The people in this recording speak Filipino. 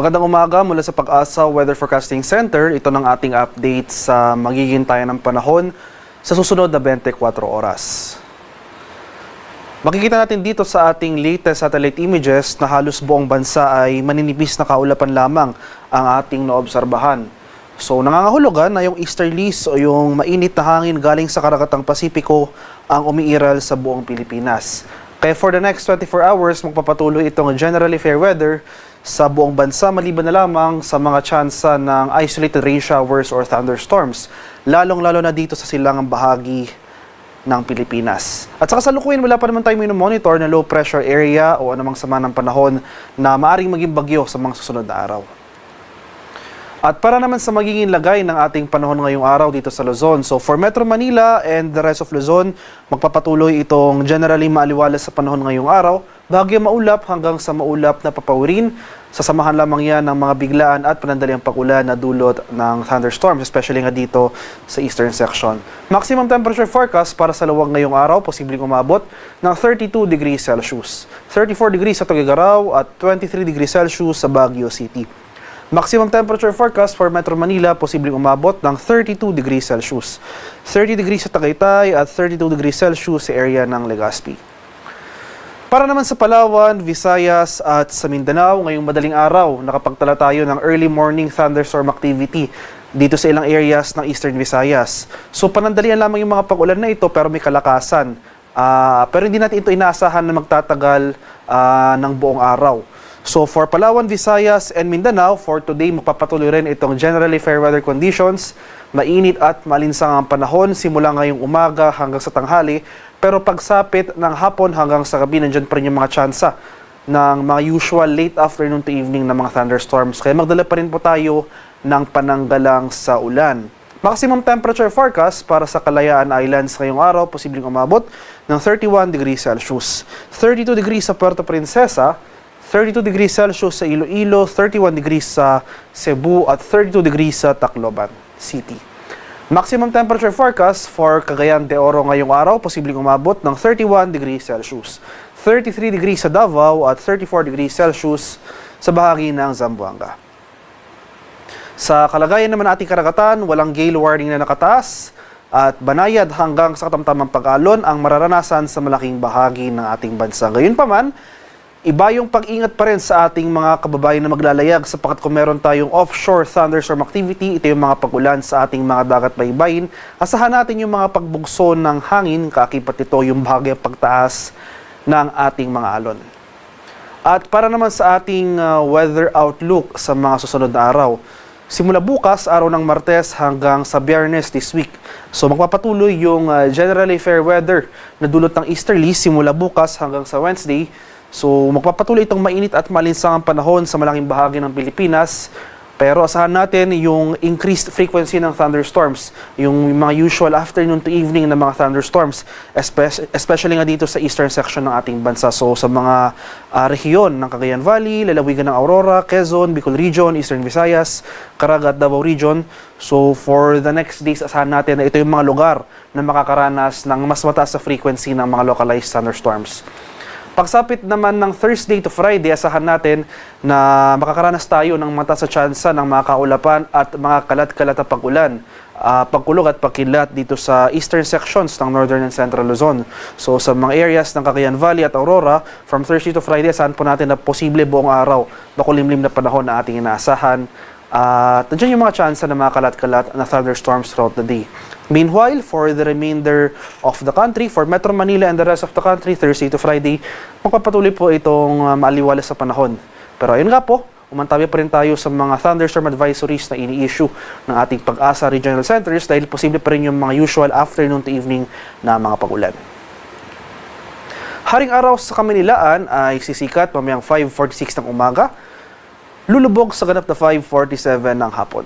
Magandang umaga mula sa Pag-asa Weather Forecasting Center. Ito ng ating update sa magiging tayo ng panahon sa susunod na 24 oras. Makikita natin dito sa ating latest satellite images na halos buong bansa ay maninipis na kaulapan lamang ang ating naobserbahan. So nangangahulugan na yung easterlies o yung mainit na hangin galing sa karagatang Pasipiko ang umiiral sa buong Pilipinas. Kaya for the next 24 hours, magpapatuloy itong generally fair weather sa buong bansa maliban na lamang sa mga tsansa ng isolated rain showers or thunderstorms, lalong-lalo na dito sa silangang bahagi ng Pilipinas. At sa kasalukuyan, wala pa naman tayo monitor na low pressure area o anumang sama ng panahon na maaaring maging bagyo sa mga susunod na araw. At para naman sa magiging lagay ng ating panahon ngayong araw dito sa Luzon. So for Metro Manila and the rest of Luzon, magpapatuloy itong generally maaliwalas sa panahon ngayong araw. Bahagya maulap hanggang sa maulap na papawirin. Sasamahan lamang yan ng mga biglaan at panandaliang pag-ulan na dulot ng thunderstorms, especially nga dito sa eastern section. Maximum temperature forecast para sa luwag ngayong araw, posibleng umabot ng 32 degrees Celsius. 34 degrees sa Tuguegarao at 23 degrees Celsius sa Baguio City. Maximum temperature forecast for Metro Manila, posibleng umabot ng 32 degrees Celsius. 30 degrees sa Tagaytay at 32 degrees Celsius sa area ng Legazpi. Para naman sa Palawan, Visayas at sa Mindanao, ngayong madaling araw, nakapagtala tayo ng early morning thunderstorm activity dito sa ilang areas ng Eastern Visayas. So panandalian lamang yung mga pag-ulan na ito pero may kalakasan. Pero hindi natin ito inaasahan na magtatagal ng buong araw. So for Palawan, Visayas, and Mindanao, for today, magpapatuloy rin itong generally fair weather conditions. Mainit at malinsang ang panahon simula ngayong umaga hanggang sa tanghali. Pero pagsapit ng hapon hanggang sa gabi, nandyan pa rin yung mga tsansa ng mga usual late afternoon to evening na mga thunderstorms. Kaya magdala pa rin po tayo ng pananggalang sa ulan. Maximum temperature forecast para sa Kalayaan Islands ngayong araw, posibleng umabot ng 31 degrees Celsius. 32 degrees sa Puerto Princesa, 32 degrees Celsius sa Iloilo, 31 degrees sa Cebu at 32 degrees sa Tacloban City. Maximum temperature forecast for Cagayan de Oro ngayong araw, posibleng umabot ng 31 degrees Celsius. 33 degrees sa Davao at 34 degrees Celsius sa bahagi ng Zamboanga. Sa kalagayan naman ating karagatan, walang gale warning na nakataas at banayad hanggang sa katamtamang pag-alon ang mararanasan sa malaking bahagi ng ating bansa. Gayunpaman, iba yung pag-ingat pa rin sa ating mga kababayan na maglalayag sapagkat kung meron tayong offshore thunderstorm activity, ito yung mga pag-ulan sa ating mga dagat baybayin. Asahan natin yung mga pagbugso ng hangin, kakipat ito yung bahagyang pagtaas ng ating mga alon. At para naman sa ating weather outlook sa mga susunod na araw, simula bukas, araw ng Martes hanggang sa Biyernes this week. So magpapatuloy yung generally fair weather na dulot ng easterlies simula bukas hanggang sa Wednesday. So magpapatuloy itong mainit at malinsang panahon sa malaking bahagi ng Pilipinas. Pero asahan natin yung increased frequency ng thunderstorms, yung mga usual afternoon to evening na mga thunderstorms, especially nga dito sa eastern section ng ating bansa. So sa mga rehiyon ng Cagayan Valley, lalawigan ng Aurora, Quezon, Bicol Region, Eastern Visayas, Caraga at Davao Region. So for the next days, asahan natin na ito yung mga lugar na makakaranas ng mas mataas sa frequency ng mga localized thunderstorms. Pagsapit naman ng Thursday to Friday, asahan natin na makakaranas tayo ng mataas sa tsansa ng mga kaulapan at mga kalat-kalat na pag-ulan, pagkulog at pagkilat dito sa eastern sections ng Northern and Central Luzon. So sa mga areas ng Cagayan Valley at Aurora, from Thursday to Friday, asahan po natin na posible buong araw, makulimlim na panahon na ating inaasahan. At nandiyan yung mga tsansa ng mga kalat-kalat na thunderstorms throughout the day. Meanwhile, for the remainder of the country, for Metro Manila and the rest of the country, Thursday to Friday, magpapatuloy po itong maaliwalas sa panahon. Pero ayun nga po, umantabi pa rin tayo sa mga thunderstorm advisories na ini-issue ng ating Pag-asa Regional Centers dahil posible pa rin yung mga usual afternoon to evening na mga pag-ulan. Haring araw sa Kaminilaan ay sisikat mamayang 5:46 ng umaga, lulubog sa ganap na 5:47 ng hapon.